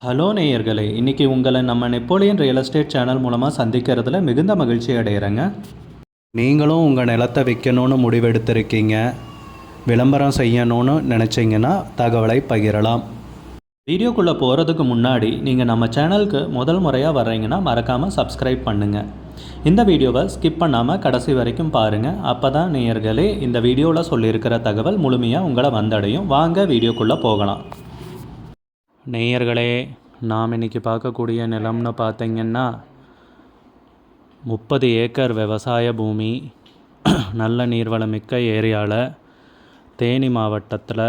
Hello நேயர்களே, இன்றைக்கி உங்களை நம்ம நெப்போலியன் ரியல் எஸ்டேட் சேனல் மூலமாக சந்திக்கிறதுல மிகுந்த மகிழ்ச்சி அடைகிறேங்க. நீங்களும் உங்கள் நிலத்தை விற்கணும்னு முடிவெடுத்திருக்கீங்க, விளம்பரம் செய்யணும்னு நினச்சிங்கன்னா தகவலை பகிரலாம். வீடியோக்குள்ளே போகிறதுக்கு முன்னாடி நீங்கள் நம்ம சேனலுக்கு முதல் முறையாக வர்றீங்கன்னா மறக்காமல் சப்ஸ்கிரைப் பண்ணுங்கள். இந்த வீடியோவை ஸ்கிப் பண்ணாமல் கடைசி வரைக்கும் பாருங்கள். அப்போ தான் நேயர்களே இந்த வீடியோவில் சொல்லியிருக்கிற தகவல் முழுமையாக உங்களை வந்தடையும். வாங்க வீடியோக்குள்ளே போகலாம். நேயர்களே, நாம் இன்றைக்கி பார்க்கக்கூடிய நிலம்னு பார்த்திங்கன்னா 30 ஏக்கர் விவசாய பூமி, நல்ல நீர்வளமிக்க ஏரியாவில் தேனி மாவட்டத்தில்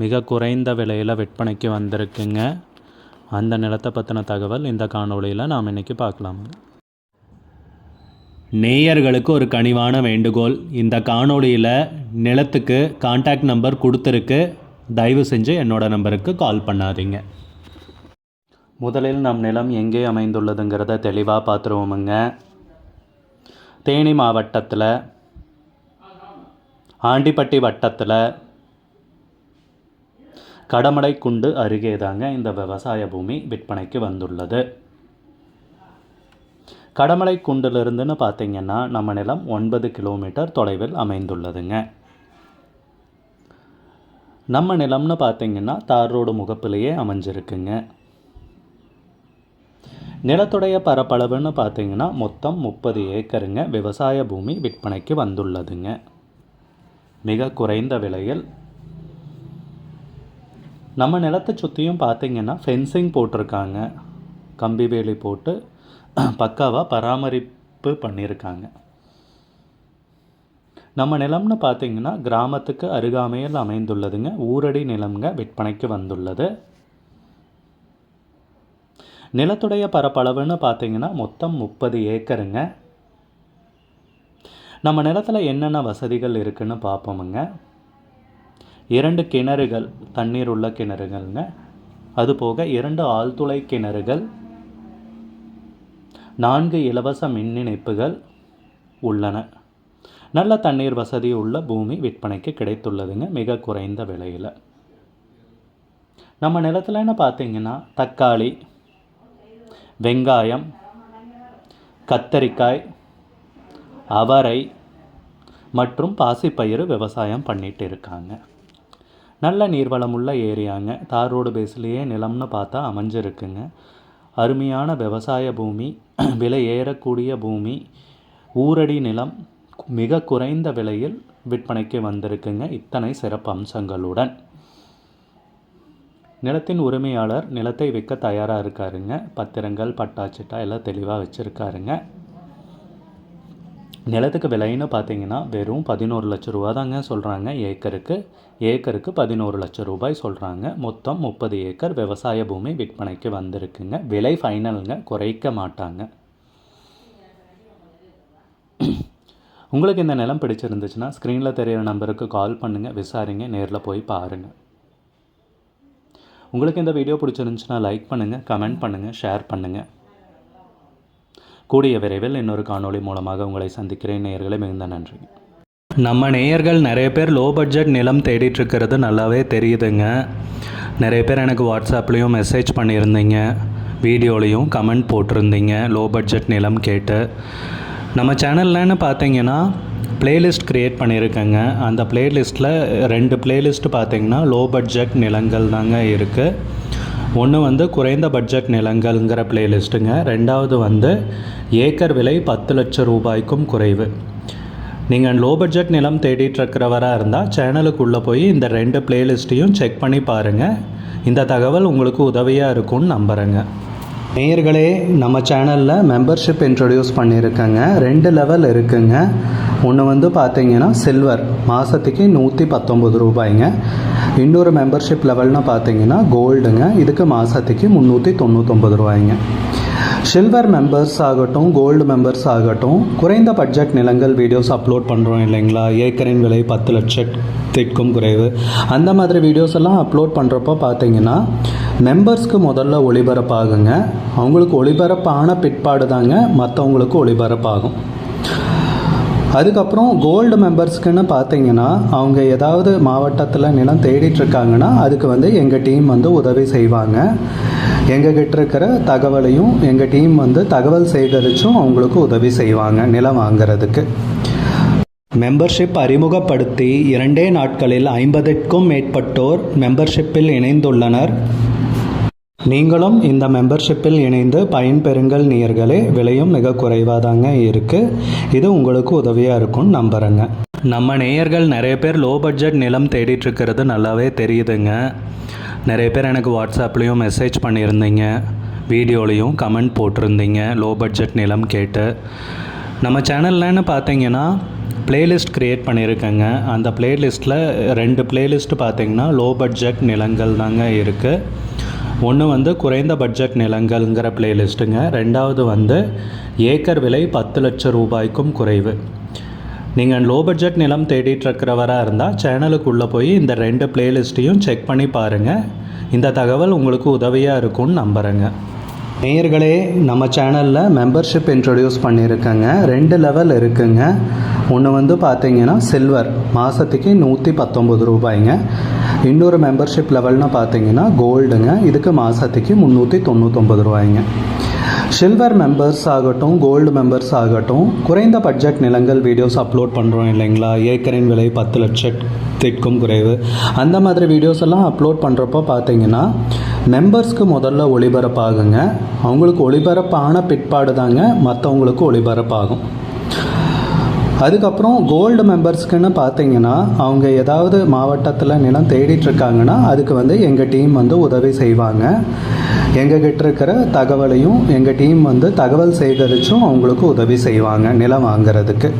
மிக குறைந்த விலையில் விற்பனைக்கு வந்திருக்குங்க. அந்த நிலத்தை பற்றின தகவல் இந்த காணொளியில் நாம் இன்றைக்கி பார்க்கலாம். நேயர்களுக்கு ஒரு கனிவான வேண்டுகோள், இந்த காணொளியில் நிலத்துக்கு கான்டாக்ட் நம்பர் கொடுத்துருக்கு, தயவு செஞ்சு என்னோடய நம்பருக்கு கால் பண்ணாதீங்க. முதலில் நம் நிலம் எங்கே அமைந்துள்ளதுங்கிறத தெளிவாக பார்த்துருவோமுங்க. தேனி மாவட்டத்தில் ஆண்டிப்பட்டி வட்டத்தில் கடமடைக்குண்டு அருகே தாங்க இந்த விவசாய பூமி விற்பனைக்கு வந்துள்ளது. கடமடைக்குண்டிலிருந்துன்னு பார்த்திங்கன்னா நம்ம நிலம் 9 கிலோமீட்டர் தொலைவில் அமைந்துள்ளதுங்க. நம்ம நிலம்னு பார்த்திங்கன்னா தார் ரோடு முகப்பிலேயே அமைஞ்சிருக்குங்க. நிலத்துடைய பரப்பளவுன்னு பார்த்திங்கன்னா மொத்தம் 30 ஏக்கருங்க விவசாய பூமி விற்பனைக்கு வந்துள்ளதுங்க. மிக குறைந்த விலையில். நம்ம நிலத்தை சுற்றியும் பார்த்திங்கன்னா ஃபென்சிங் போட்டிருக்காங்க, கம்பி வேலி போட்டு பக்காவாக பராமரிப்பு பண்ணியிருக்காங்க. நம்ம நிலம்னு பார்த்திங்கன்னா கிராமத்துக்கு அருகாமையில் அமைந்துள்ளதுங்க. ஊரடி நிலம்ங்க விற்பனைக்கு வந்துள்ளது. நிலத்துடைய பரப்பளவுன்னு பார்த்திங்கன்னா மொத்தம் 30 ஏக்கருங்க. நம்ம நிலத்தில் என்னென்ன வசதிகள் இருக்குதுன்னு பார்ப்போமுங்க. 2 கிணறுகள், தண்ணீர் உள்ள கிணறுகள்ங்க. அதுபோக 2 ஆழ்துளை கிணறுகள், 4 இலவச மின் இணைப்புகள் உள்ளன. நல்ல தண்ணீர் வசதி உள்ள பூமி விற்பனைக்கு கிடைத்துள்ளதுங்க மிக குறைந்த விலையில். நம்ம நிலத்தில்னு பார்த்திங்கன்னா தக்காளி, வெங்காயம், கத்தரிக்காய், அவரை மற்றும் பாசிப்பயிறு விவசாயம் பண்ணிட்டு இருக்காங்க. நல்ல நீர்வளமுள்ள ஏரியாங்க. தார் ரோடு பேஸ்லேயே நிலம்னு பார்த்தா அமைஞ்சிருக்குங்க. அருமையான விவசாய பூமி, விலை ஏறக்கூடிய பூமி, ஊரடி நிலம், மிக குறைந்த விலையில் விற்பனைக்கு வந்திருக்குங்க. இத்தனை சிறப்பு அம்சங்களுடன் நிலத்தின் உரிமையாளர் நிலத்தை விற்க தயாராக இருக்காருங்க. பத்திரங்கள், பட்டாச்சிட்டா எல்லாம் தெளிவாக வச்சுருக்காருங்க. நிலத்துக்கு விலைன்னு பார்த்தீங்கன்னா வெறும் 11 லட்ச ரூபா தாங்க சொல்கிறாங்க ஏக்கருக்கு. ஏக்கருக்கு 11 லட்சம் ரூபாய் சொல்கிறாங்க. மொத்தம் 30 ஏக்கர் விவசாய பூமி விற்பனைக்கு வந்திருக்குங்க. விலை ஃபைனலுங்க, குறைக்க மாட்டாங்க. உங்களுக்கு இந்த நிலம் பிடிச்சிருந்துச்சுன்னா ஸ்க்ரீனில் தெரிகிற நம்பருக்கு கால் பண்ணுங்கள், விசாரிங்க, நேரில் போய் பாருங்கள். உங்களுக்கு இந்த வீடியோ பிடிச்சிருந்துச்சுன்னா லைக் பண்ணுங்கள், கமெண்ட் பண்ணுங்கள், ஷேர் பண்ணுங்கள். கூடிய விரைவில் இன்னொரு காணொளி மூலமாக உங்களை சந்திக்கிறேன். நேயர்களே, மிகுந்த நன்றி. நம்ம நேயர்கள் நிறைய பேர் லோ பட்ஜெட் நிலம் தேடிட்டுருக்கிறது நல்லாவே தெரியுதுங்க. நிறைய பேர் எனக்கு வாட்ஸ்அப்லேயும் மெசேஜ் பண்ணியிருந்தீங்க, வீடியோலையும் கமெண்ட் போட்டிருந்தீங்க லோ பட்ஜெட் நிலம் கேட்டு. நம்ம சேனல்லன்னு பார்த்தீங்கன்னா பிளேலிஸ்ட் க்ரியேட் பண்ணியிருக்கேங்க. அந்த பிளேலிஸ்ட்டில் 2 பிளேலிஸ்ட்டு பார்த்திங்கன்னா லோ பட்ஜெட் நிலங்கள் தாங்க இருக்குது. ஒன்று வந்து குறைந்த பட்ஜெட் நிலங்கள்ங்கிற பிளேலிஸ்ட்டுங்க. ரெண்டாவது வந்து ஏக்கர் விலை 10 லட்சம் ரூபாய்க்கும் குறைவு. நீங்கள் லோ பட்ஜெட் நிலம் தேடிட்டுருக்கிறவராக இருந்தால் சேனலுக்குள்ளே போய் இந்த 2 பிளேலிஸ்ட்டையும் செக் பண்ணி பாருங்கள். இந்த தகவல் உங்களுக்கு உதவியாக இருக்கும்னு நம்புகிறேங்க. நேயர்களே, நம்ம சேனலில் மெம்பர்ஷிப் இன்ட்ரடியூஸ் பண்ணியிருக்கேங்க. 2 லெவல் இருக்குங்க. ஒன்று வந்து பார்த்திங்கன்னா சில்வர், மாதத்துக்கு 119 ரூபாய்ங்க. இன்னொரு மெம்பர்ஷிப் லெவல்னு பார்த்திங்கன்னா கோல்டுங்க. இதுக்கு மாதத்துக்கு 399 ரூபாய்ங்க. சில்வர் மெம்பர்ஸ் ஆகட்டும், கோல்டு மெம்பர்ஸ் ஆகட்டும், குறைந்த பட்ஜெட் நிலங்கள் வீடியோஸ் அப்லோட் பண்ணுறோம் இல்லைங்களா, ஏக்கரின் விலை 10 லட்சத்திற்கும் குறைவு, அந்த மாதிரி வீடியோஸ் எல்லாம் அப்லோட் பண்ணுறப்போ பார்த்திங்கன்னா மெம்பர்ஸ்க்கு முதல்ல ஒளிபரப்பாகுங்க. அவங்களுக்கு ஒளிபரப்பான பிற்பாடு தாங்க மற்றவங்களுக்கு ஒளிபரப்பாகும். அதுக்கப்புறம் கோல்டு மெம்பர்ஸ்க்குன்னு பார்த்தீங்கன்னா அவங்க ஏதாவது மாவட்டத்தில் நிலம் தேடிட்டுருக்காங்கன்னா அதுக்கு வந்து எங்கள் டீம் வந்து உதவி செய்வாங்க. எங்ககிட்ட இருக்கிற தகவலையும் எங்கள் டீம் வந்து தகவல் சேகரித்தும் அவங்களுக்கு உதவி செய்வாங்க நிலம் வாங்கிறதுக்கு. மெம்பர்ஷிப் அறிமுகப்படுத்தி 2 நாட்களில் 50க்கும் மேற்பட்டோர் மெம்பர்ஷிப்பில் இணைந்துள்ளனர். நீங்களும் இந்த மெம்பர்ஷிப்பில் இணைந்து பயன்பெறுங்கள் நேயர்களே. விலையும் மிக குறைவாக தாங்க இருக்குது. இது உங்களுக்கு உதவியாக இருக்கும்னு நம்புகிறேங்க. நம்ம நேயர்கள் நிறைய பேர் லோ பட்ஜெட் நிலம் தேடிட்டுருக்கிறது நல்லாவே தெரியுதுங்க. நிறைய பேர் எனக்கு வாட்ஸ்அப்லேயும் மெசேஜ் பண்ணியிருந்தீங்க, வீடியோலையும் கமெண்ட் போட்டிருந்தீங்க லோ பட்ஜெட் நிலம் கேட்டு. நம்ம சேனல்லன்னு பார்த்தீங்கன்னா பிளேலிஸ்ட் க்ரியேட் பண்ணியிருக்கேங்க. அந்த பிளேலிஸ்ட்டில் 2 பிளேலிஸ்ட்டு பார்த்தீங்கன்னா லோ பட்ஜெட் நிலங்கள் தாங்க இருக்குது. ஒன்று வந்து குறைந்த பட்ஜெட் நிலங்கள்ங்கிற பிளேலிஸ்ட்டுங்க. 2வது வந்து ஏக்கர் விலை 10 லட்சம் ரூபாய்க்கும் குறைவு. நீங்கள் லோ பட்ஜெட் நிலம் தேடிட்டுருக்கிறவராக இருந்தால் சேனலுக்குள்ளே போய் இந்த 2 பிளேலிஸ்ட்டையும் செக் பண்ணி பாருங்கள். இந்த தகவல் உங்களுக்கு உதவியாக இருக்கும்னு நம்புகிறேங்க. நேயர்களே, நம்ம சேனலில் மெம்பர்ஷிப் இன்ட்ரடியூஸ் பண்ணியிருக்கேங்க. 2 லெவல் இருக்குங்க. ஒன்று வந்து பார்த்தீங்கன்னா சில்வர், மாதத்துக்கு 119 ரூபாய்ங்க. இன்னொரு மெம்பர்ஷிப் லெவல்னு பார்த்தீங்கன்னா கோல்டுங்க, இதுக்கு மாதத்துக்கு 399 ரூபாய்ங்க. சில்வர் மெம்பர்ஸ் ஆகட்டும், கோல்டு மெம்பர்ஸ் ஆகட்டும், குறைந்த பட்ஜெட் நிலங்கள் வீடியோஸ் அப்லோட் பண்ணுறோம் இல்லைங்களா, ஏக்கரின் விலை 10 லட்சத்திற்கும் குறைவு, அந்த மாதிரி வீடியோஸ் எல்லாம் அப்லோட் பண்ணுறப்போ பார்த்தீங்கன்னா மெம்பர்ஸ்க்கு முதல்ல ஒளிபரப்பாகுங்க. அவங்களுக்கு ஒளிபரப்பான பிற்பாடு தாங்க மற்றவங்களுக்கு ஒளிபரப்பாகும். அதுக்கப்புறம் கோல்டு மெம்பர்ஸ்க்குன்னு பார்த்தீங்கன்னா அவங்க ஏதாவது மாவட்டத்தில் நிலம் தேடிட்டுருக்காங்கன்னா அதுக்கு வந்து எங்கள் டீம் வந்து உதவி செய்வாங்க. எங்ககிட்ட இருக்கிற தகவலையும் எங்கள் டீம் வந்து தகவல் சேகரித்தும் அவங்களுக்கு உதவி செய்வாங்க நிலம் வாங்கிறதுக்கு.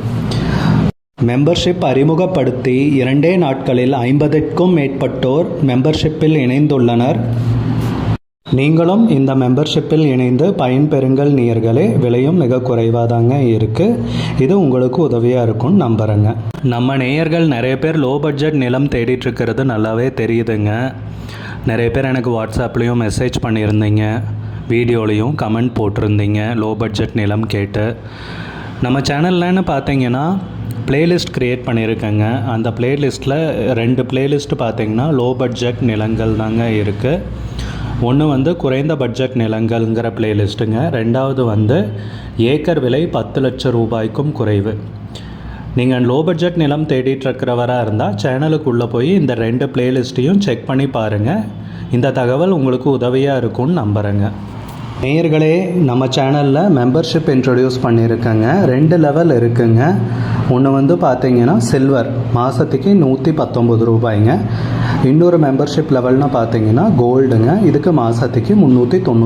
மெம்பர்ஷிப் அறிமுகப்படுத்தி 2 நாட்களில் 50க்கும் மேற்பட்டோர் மெம்பர்ஷிப்பில் இணைந்துள்ளனர். நீங்களும் இந்த மெம்பர்ஷிப்பில் இணைந்து பயன்பெறுங்கள் நேயர்களே. விலையும் மிக குறைவாக தாங்க இருக்குது. இது உங்களுக்கு உதவியாக இருக்கும்னு நம்புகிறேங்க. நம்ம நேயர்கள் நிறைய பேர் லோ பட்ஜெட் நிலம் தேடிட்டுருக்கிறது நல்லாவே தெரியுதுங்க. நிறைய பேர் எனக்கு வாட்ஸ்அப்லேயும் மெசேஜ் பண்ணியிருந்தீங்க, வீடியோலையும் கமெண்ட் போட்டிருந்தீங்க லோ பட்ஜெட் நிலம் கேட்டு. நம்ம சேனல்லன்னு பார்த்தீங்கன்னா பிளேலிஸ்ட் க்ரியேட் பண்ணியிருக்கேங்க. அந்த பிளேலிஸ்ட்டில் 2 பிளேலிஸ்ட்டு பார்த்தீங்கன்னா லோ பட்ஜெட் நிலங்கள் தாங்க இருக்குது. ஒன்று வந்து குறைந்த பட்ஜெட் நிலங்கள்ங்கிற பிளேலிஸ்ட்டுங்க. 2வது வந்து ஏக்கர் விலை 10 லட்சம் ரூபாய்க்கும் குறைவு. நீங்கள் லோ பட்ஜெட் நிலம் தேடிட்டுருக்கிறவராக இருந்தால் சேனலுக்குள்ளே போய் இந்த 2 பிளேலிஸ்ட்டையும் செக் பண்ணி பாருங்கள். இந்த தகவல் உங்களுக்கு உதவியாக இருக்கும்னு நம்புகிறேங்க. நேயர்களே, நம்ம சேனலில் மெம்பர்ஷிப் இன்ட்ரடியூஸ் பண்ணியிருக்கேங்க. 2 லெவல் இருக்குங்க. ஒன்று வந்து பார்த்தீங்கன்னா சில்வர், மாதத்துக்கு 119 ரூபாய்ங்க. இன்னொரு மெம்பர்ஷிப் லெவல்னு பார்த்தீங்கன்னா கோல்டுங்க, இதுக்கு மாதத்துக்கு 390